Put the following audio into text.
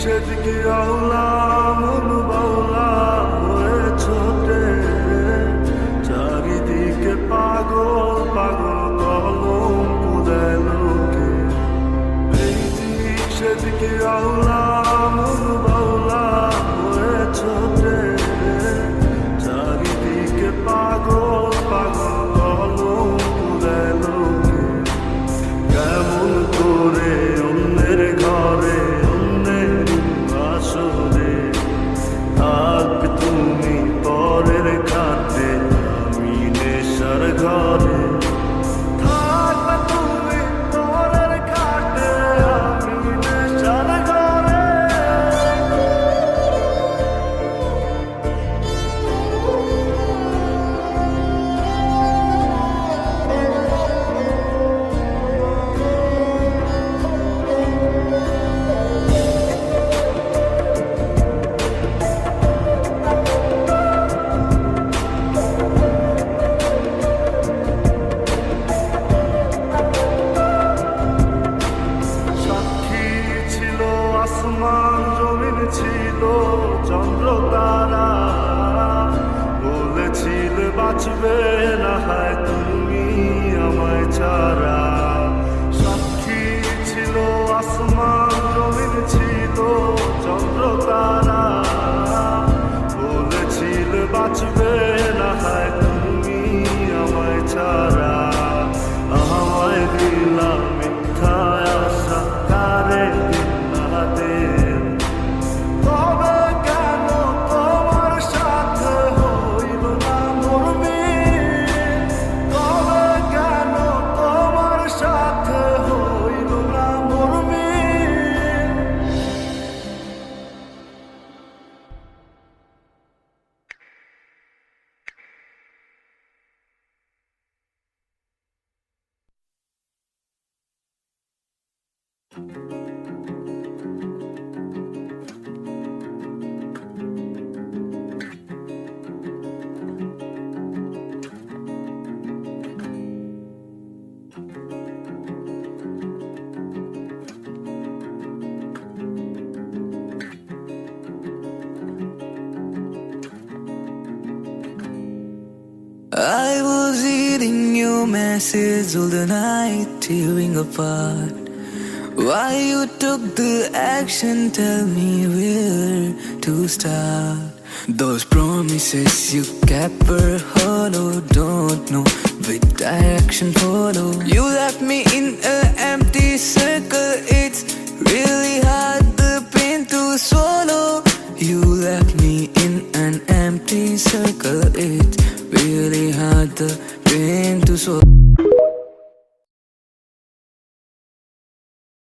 সেদিকে আওলা মন বাউলা হয়ে ছোটে, চারিদিকে পাগল পাগল কলম দেয় লোকে। এই দিক সেদিকে আওলা মন বাউলা হয়ে ছোটে, চারিদিকে পাগল পাগল কলম দেয় লোকে। কেমন করে অন্যের ঘরে অন্যের বাসরে থাকবে তুমি পরের খাটে, আমি নেশার ঘরে থাকবে তুমি পরের খাটে, আমি নেশার ঘরে। সাক্ষী ছিল আসমান জমিন ছিল চন্দ্র তারা, বলেছিলে বাঁচবে না হয় তুমি আমায় ছাড়া। সাক্ষী ছিল আসমান জমিন ছিল চন্দ্র তারা, বলেছিলে বাঁচবে না হয় তুমি আমায় ছাড়া। আমায় দিলাম মিথ্যা আশা কারে দিলাদের, তবে কেন তোমার সাথে হইল না মোর মিল, তবে কেন তোমার সাথে হইল না মোর মিল। I was reading your message all the night, tearing apart. Why you took the action, tell me where to start. Those promises you kept were hollow, don't know which direction follow. You left me in an empty circle, it's really hard